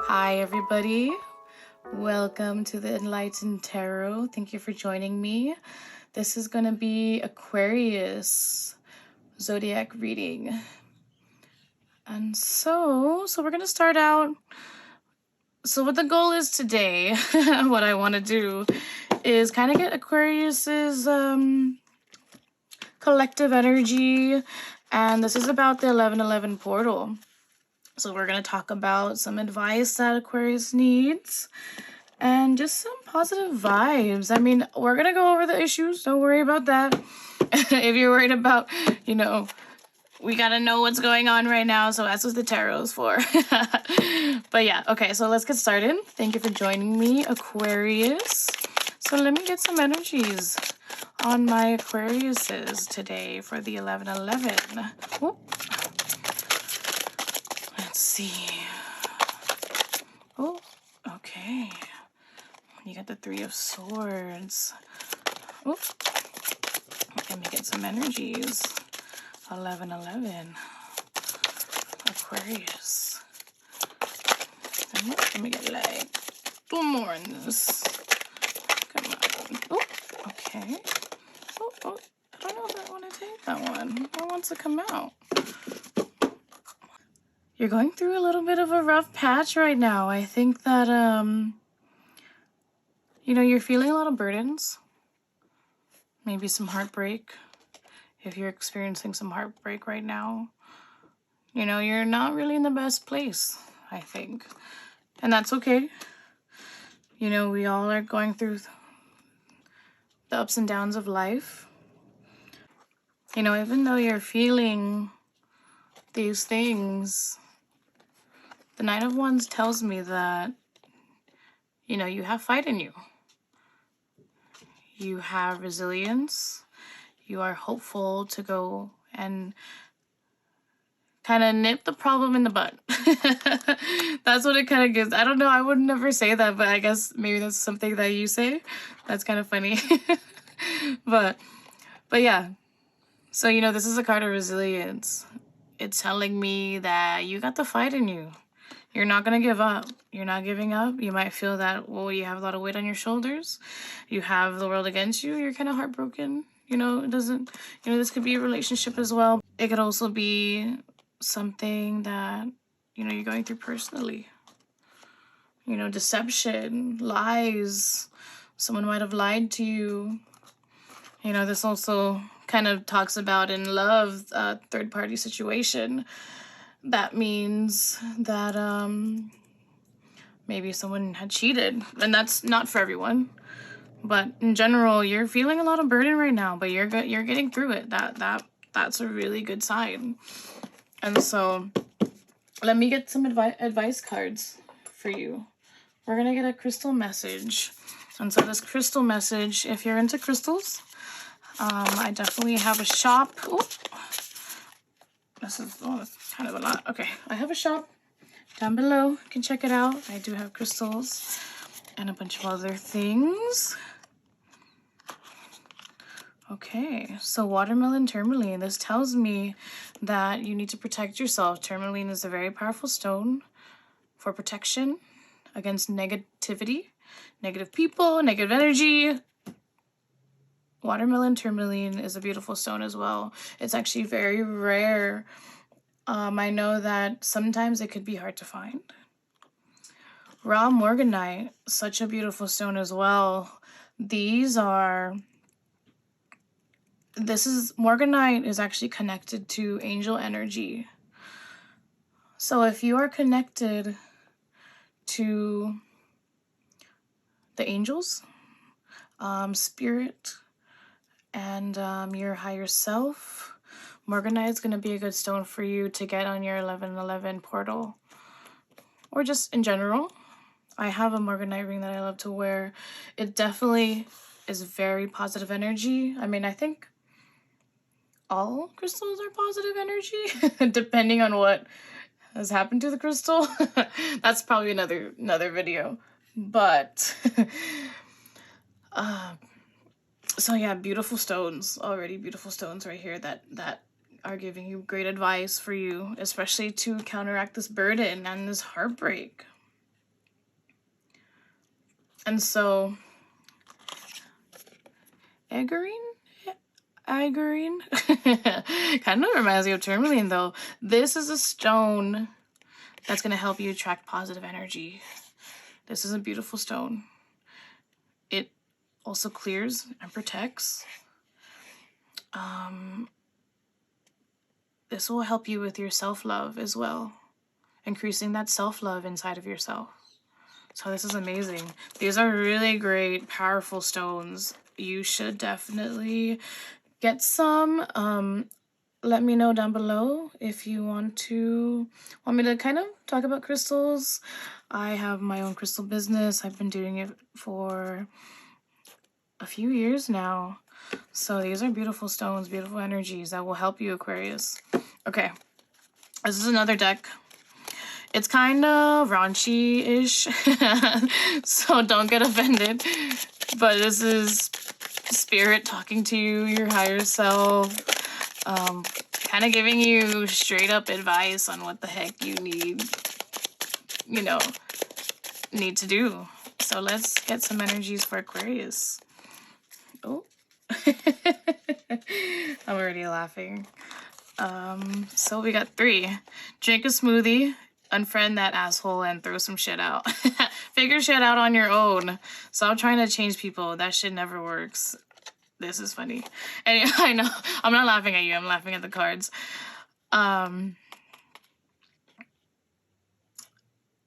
Hi everybody, welcome to the Enlightened Tarot. Thank you for joining me. This is going to be Aquarius zodiac reading. And so we're going to start out. So what the goal is today, what I want to do is kind of get Aquarius's collective energy, and this is about the 1111 portal. So we're going to talk about some advice that Aquarius needs and just some positive vibes. I mean, we're going to go over the issues. Don't worry about that. If you're worried about, we got to know what's going on right now. So that's what the tarot is for. But yeah, okay, so let's get started. Thank you for joining me, Aquarius. So let me get some energies on my Aquariuses today for the 1111. Whoop. Let's see. Oh, okay. You got the Three of Swords. Oh, let me get some energies. 1111. Aquarius. Let me get like two more in this. Come on. Oh, okay. Oh, I don't know if I want to take that one. What wants to come out? You're going through a little bit of a rough patch right now. I think that, you're feeling a lot of burdens. Maybe some heartbreak. If you're experiencing some heartbreak right now, you're not really in the best place, I think. And that's okay. We all are going through the ups and downs of life. Even though you're feeling these things, the Knight of Wands tells me that, you have fight in you. You have resilience. You are hopeful to go and kind of nip the problem in the bud. That's what it kind of gives. I don't know. I would never say that, but I guess maybe that's something that you say. That's kind of funny. But yeah. So, this is a card of resilience. It's telling me that you got the fight in you. You're not going to give up. You're not giving up. You might feel that, you have a lot of weight on your shoulders. You have the world against you. You're kind of heartbroken. It doesn't, this could be a relationship as well. It could also be something that, you're going through personally. Deception, lies. Someone might have lied to you. This also kind of talks about in love, third-party situation. That means that maybe someone had cheated, and that's not for everyone. But in general, you're feeling a lot of burden right now, but you're getting through it. That's a really good sign. And so, let me get some advice cards for you. We're gonna get a crystal message, and so this crystal message, if you're into crystals, I definitely have a shop. Ooh. This is kind of a lot. Okay, I have a shop down below. You can check it out. I do have crystals and a bunch of other things. Okay, so watermelon tourmaline. This tells me that you need to protect yourself. Tourmaline is a very powerful stone for protection against negativity, negative people, negative energy. Watermelon tourmaline is a beautiful stone as well. It's actually very rare. I know that sometimes it could be hard to find. Raw morganite, such a beautiful stone as well. Morganite is actually connected to angel energy. So if you are connected to the angels, spirit, and your higher self, morganite is going to be a good stone for you to get on your 1111 portal. Or just in general. I have a morganite ring that I love to wear. It definitely is very positive energy. I mean, I think all crystals are positive energy, depending on what has happened to the crystal. That's probably another video. But so yeah, beautiful stones right here that are giving you great advice for you, especially to counteract this burden and this heartbreak. And so, Agarine? Kind of reminds me of Tourmaline, though. This is a stone that's going to help you attract positive energy. This is a beautiful stone. It also clears and protects. This will help you with your self-love as well. Increasing that self-love inside of yourself. So this is amazing. These are really great, powerful stones. You should definitely get some. Let me know down below if you want me to kind of talk about crystals. I have my own crystal business. I've been doing it for a few years now. So these are beautiful stones, beautiful energies that will help you, Aquarius. Okay, this is another deck. It's kind of raunchy-ish, so don't get offended. But this is spirit talking to you, your higher self, kind of giving you straight up advice on what the heck you need to do. So let's get some energies for Aquarius. Oh, I'm already laughing. So we got 3. Drink a smoothie, unfriend that asshole, and throw some shit out. Figure shit out on your own. Stop trying to change people. That shit never works. This is funny. Anyway, I know. I'm not laughing at you. I'm laughing at the cards.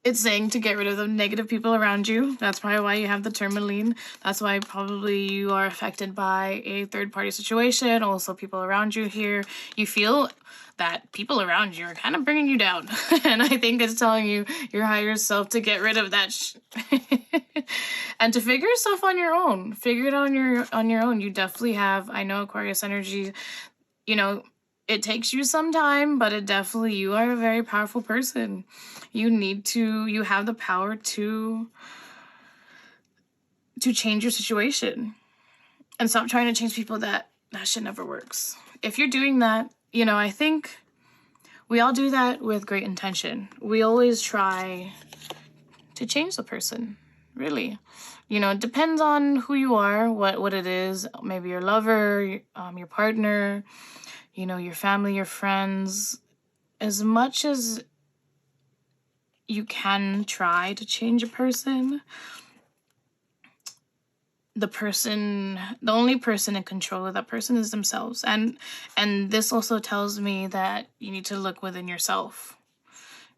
It's saying to get rid of the negative people around you. That's probably why you have the Tourmaline. That's why probably you are affected by a third-party situation. Also, people around you here. You feel that people around you are kind of bringing you down. And I think it's telling you, your higher self, to get rid of that and to figure stuff on your own. Figure it out on your own. You definitely have, I know, Aquarius energy, it takes you some time, but you are a very powerful person. You have the power to change your situation and stop trying to change people. That shit never works. If you're doing that, I think we all do that with great intention. We always try to change the person, really. It depends on who you are, what it is. Maybe your lover, your partner, your family, your friends. As much as you can try to change a person, the only person in control of that person is themselves. And this also tells me that you need to look within yourself.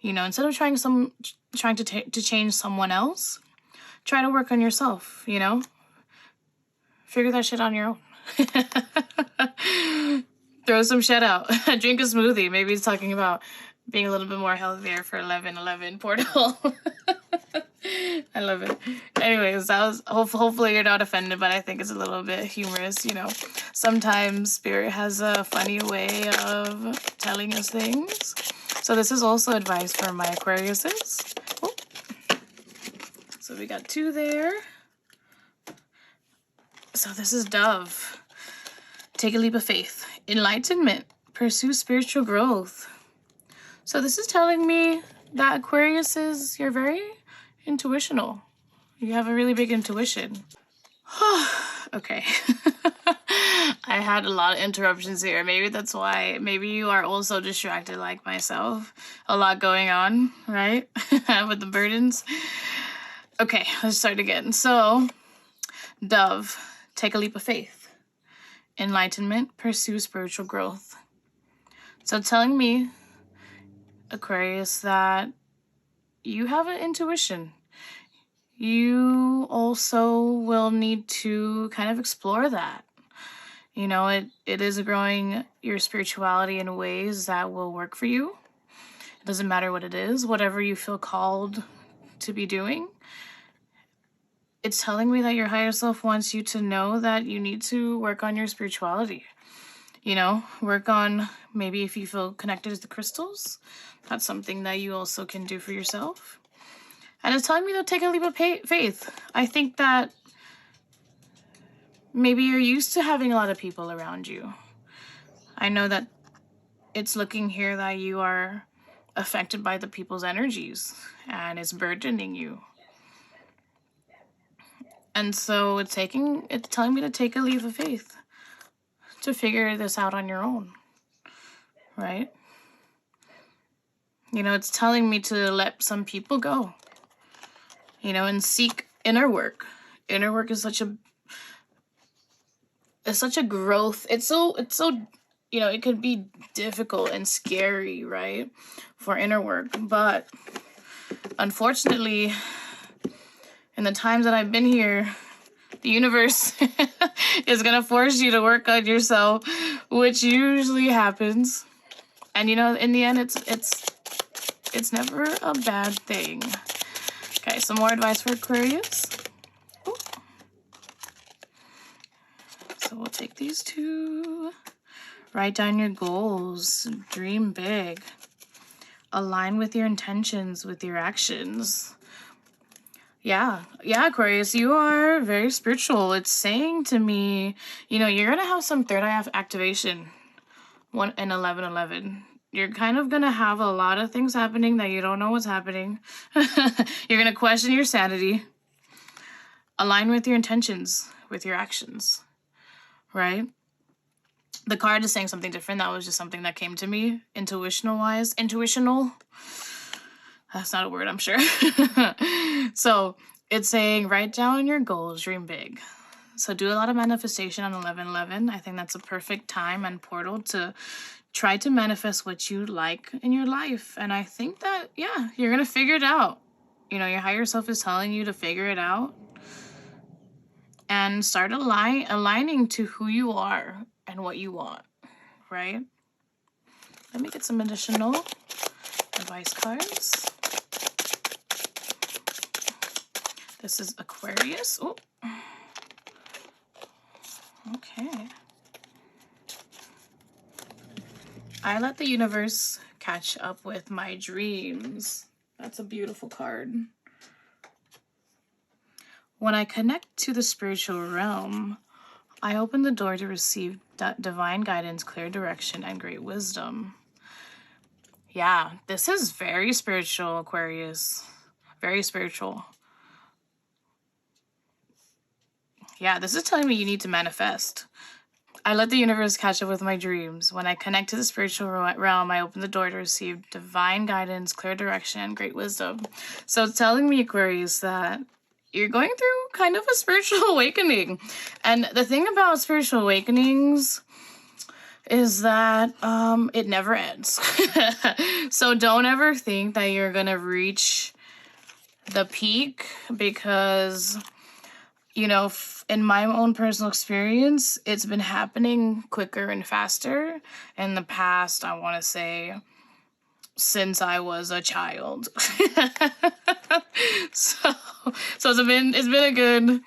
Instead of trying to change someone else, try to work on yourself, Figure that shit on your own. Throw some shit out. Drink a smoothie. Maybe he's talking about being a little bit more healthier for 11/11 portal. I love it. Anyways, that was hopefully you're not offended, but I think it's a little bit humorous. Sometimes spirit has a funny way of telling us things. So this is also advice for my Aquariuses. Oh. So we got 2 there. So this is Dove. Take a leap of faith. Enlightenment. Pursue spiritual growth. So this is telling me that Aquarius you're very intuitional. You have a really big intuition. Okay. I had a lot of interruptions here. Maybe that's why. Maybe you are also distracted like myself. A lot going on, right? With the burdens. Okay, let's start again. So, Dove, take a leap of faith. Enlightenment, pursue spiritual growth. So telling me, Aquarius, that you have an intuition. You also will need to kind of explore that. It is growing your spirituality in ways that will work for you. It doesn't matter what it is, whatever you feel called to be doing. It's telling me that your higher self wants you to know that you need to work on your spirituality. Work on, maybe if you feel connected to the crystals, that's something that you also can do for yourself. And it's telling me to take a leap of faith. I think that maybe you're used to having a lot of people around you. I know that it's looking here that you are affected by the people's energies and it's burdening you. And so it's telling me to take a leap of faith, to figure this out on your own, right? You know, it's telling me to let some people go, you know, and seek inner work. Inner work is such a growth. It's so, you know, it could be difficult and scary, right? For inner work. But unfortunately, in the times that I've been here, the universe is going to force you to work on yourself, which usually happens. And, you know, in the end, it's never a bad thing. Okay, some more advice for Aquarius. Ooh. So we'll take these two. Write down your goals. Dream big. Align with your intentions, with your actions. Yeah, Aquarius, you are very spiritual. It's saying to me, you know, you're going to have some third eye activation. 1 and 11. You're kind of going to have a lot of things happening that you don't know what's happening. You're going to question your sanity. Align with your intentions, with your actions, right? The card is saying something different. That was just something that came to me, intuitional-wise. Intuitional? That's not a word, I'm sure. So it's saying, write down your goals, dream big. So do a lot of manifestation on 11/11. I think that's a perfect time and portal to try to manifest what you like in your life. And I think that, yeah, you're going to figure it out. You know, your higher self is telling you to figure it out. And start aligning to who you are and what you want, right? Let me get some additional advice cards. This is Aquarius. Oh, okay. I let the universe catch up with my dreams. That's a beautiful card. When I connect to the spiritual realm, I open the door to receive divine guidance, clear direction, and great wisdom. Yeah, this is very spiritual, Aquarius. Very spiritual. Yeah, this is telling me you need to manifest. I let the universe catch up with my dreams. When I connect to the spiritual realm, I open the door to receive divine guidance, clear direction, and great wisdom. So it's telling me, Aquarius, that you're going through kind of a spiritual awakening. And the thing about spiritual awakenings is that it never ends. So don't ever think that you're going to reach the peak, because, you know, in my own personal experience, it's been happening quicker and faster in the past, I want to say, since I was a child. So it's been a good,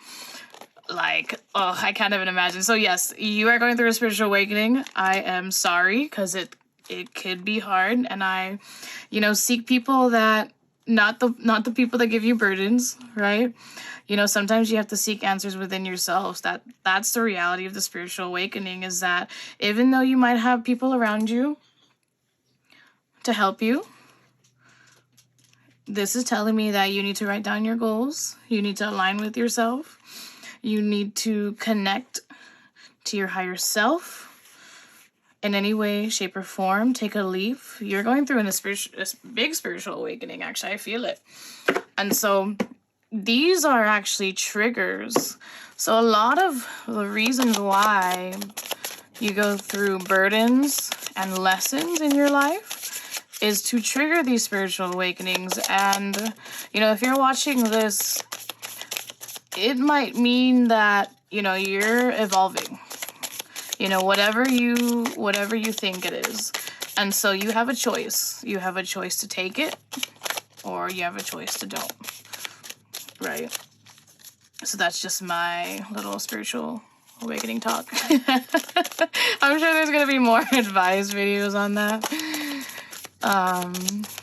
like, oh, I can't even imagine. So yes, you are going through a spiritual awakening. I am sorry, because it could be hard, and I, you know, seek people that, not the people that give you burdens, right? You know, sometimes you have to seek answers within yourselves. That's the reality of the spiritual awakening, is that even though you might have people around you to help you, this is telling me that you need to write down your goals. You need to align with yourself. You need to connect to your higher self in any way, shape, or form. Take a leap. You're going through a big spiritual awakening, actually. I feel it. And so these are actually triggers. So a lot of the reasons why you go through burdens and lessons in your life is to trigger these spiritual awakenings. And, you know, if you're watching this, it might mean that, you know, you're evolving. You know, whatever you think it is. And so you have a choice. You have a choice to take it, or you have a choice to don't. Right? So that's just my little spiritual awakening talk. I'm sure there's going to be more advice videos on that.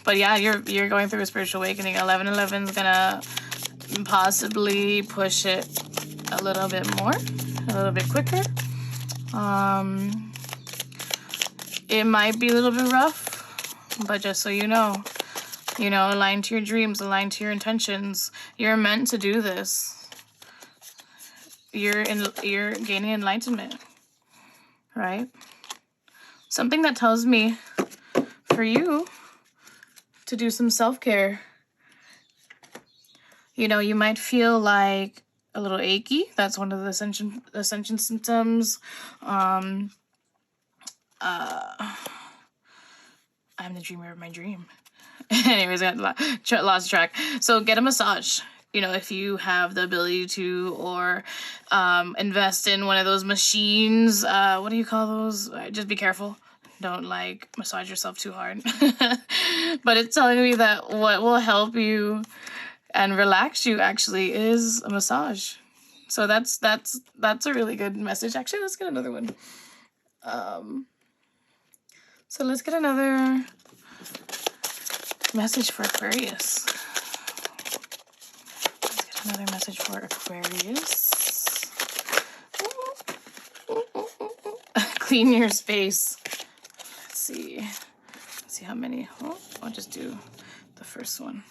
But yeah, you're going through a spiritual awakening. 11/11 is going to possibly push it a little bit more, a little bit quicker. It might be a little bit rough, but just so you know, align to your dreams, align to your intentions. You're meant to do this. you're gaining enlightenment, right? Something that tells me for you to do some self-care. You know, you might feel like a little achy. That's one of the ascension symptoms. I'm the dreamer of my dream. Anyways, I got lost track. So get a massage. You know, if you have the ability to, or invest in one of those machines. What do you call those? Just be careful. Don't like massage yourself too hard. But it's telling me that what will help you and relax you actually is a massage. So that's a really good message. Actually, let's get another one. So let's get another message for Aquarius. Let's get another message for Aquarius. Clean your space. Let's see how many. Oh, I'll just do the first one.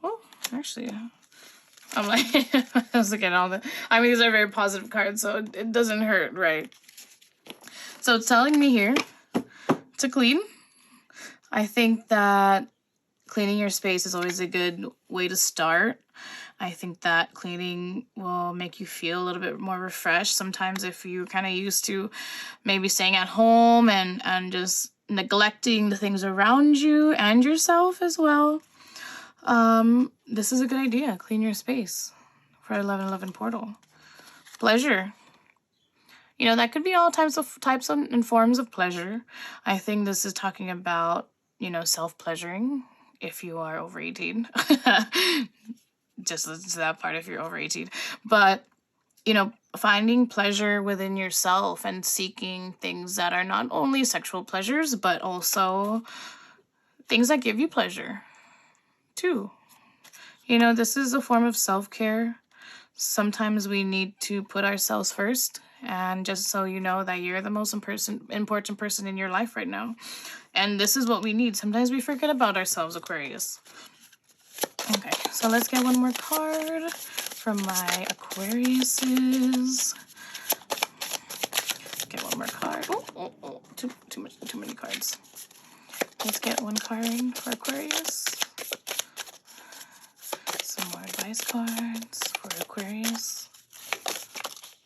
Oh, actually, I'm like, I was looking at all the. I mean, these are very positive cards, so it doesn't hurt, right? So it's telling me here to clean. I think that cleaning your space is always a good way to start. I think that cleaning will make you feel a little bit more refreshed. Sometimes if you're kind of used to maybe staying at home and just neglecting the things around you and yourself as well, this is a good idea. Clean your space for 1111 portal. Pleasure. You know, that could be all types and forms of pleasure. I think this is talking about, you know, self-pleasuring if you are over 18. Just listen to that part if you're over 18. But, you know, finding pleasure within yourself and seeking things that are not only sexual pleasures, but also things that give you pleasure, too. You know, this is a form of self-care. Sometimes we need to put ourselves first. And just so you know that you're the most important person in your life right now. And this is what we need. Sometimes we forget about ourselves, Aquarius. Okay, so let's get one more card from my Aquariuses. Get one more card. Oh, too many cards. Let's get one card for Aquarius. Some more advice cards for Aquarius.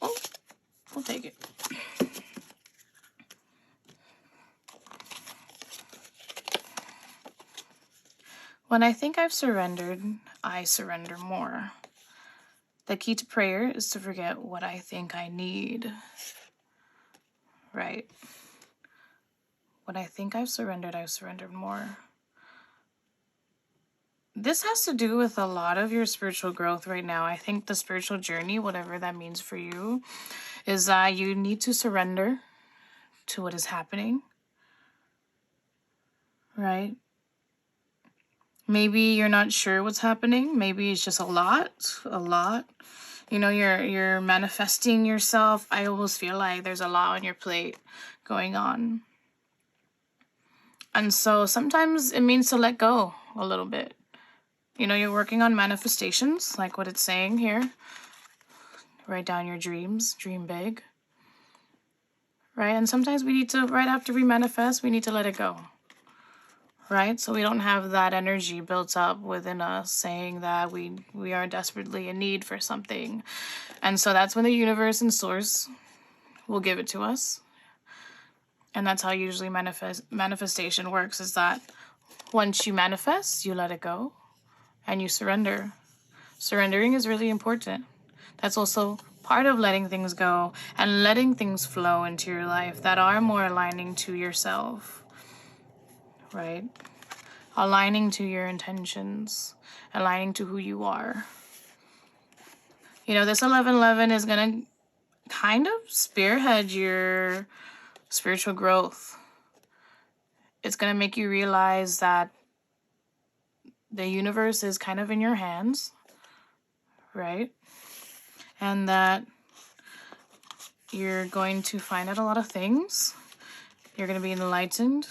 Oh, we'll take it. When I think I've surrendered, I surrender more. The key to prayer is to forget what I think I need. Right? When I think I've surrendered more. This has to do with a lot of your spiritual growth right now. I think the spiritual journey, whatever that means for you, is that you need to surrender to what is happening. Right? Maybe you're not sure what's happening. Maybe it's just a lot. You know, you're manifesting yourself. I almost feel like there's a lot on your plate going on. And so sometimes it means to let go a little bit. You know, you're working on manifestations, like what it's saying here. Write down your dreams, dream big. Right? And sometimes we need to, right after we manifest, we need to let it go. Right? So we don't have that energy built up within us saying that we are desperately in need for something. And so that's when the universe and source will give it to us. And that's how usually manifestation works, is that once you manifest, you let it go and you surrender. Surrendering is really important. That's also part of letting things go and letting things flow into your life that are more aligning to yourself. Right? Aligning to your intentions, aligning to who you are. You know, this 1111 is going to kind of spearhead your spiritual growth. It's going to make you realize that the universe is kind of in your hands, right? And that you're going to find out a lot of things. You're going to be enlightened.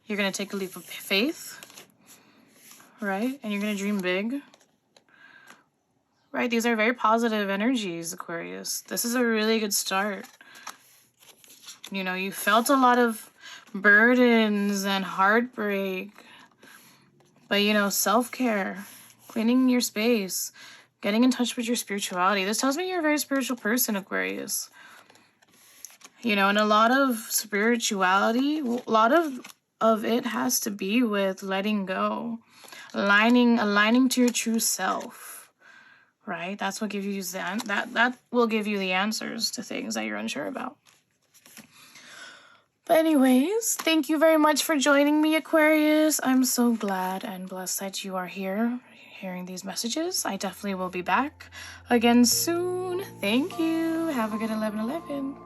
You're going to take a leap of faith, right? And you're going to dream big. right? These are very positive energies, Aquarius. This is a really good start. You know, you felt a lot of burdens and heartbreak. But, you know, self-care, cleaning your space, getting in touch with your spirituality. This tells me you're a very spiritual person, Aquarius. You know, and a lot of spirituality, a lot of it has to be with letting go, aligning to your true self, right? That's what gives you that will give you the answers to things that you're unsure about. But anyways, thank you very much for joining me, Aquarius. I'm so glad and blessed that you are here hearing these messages. I definitely will be back again soon. Thank you. Have a good 11/11.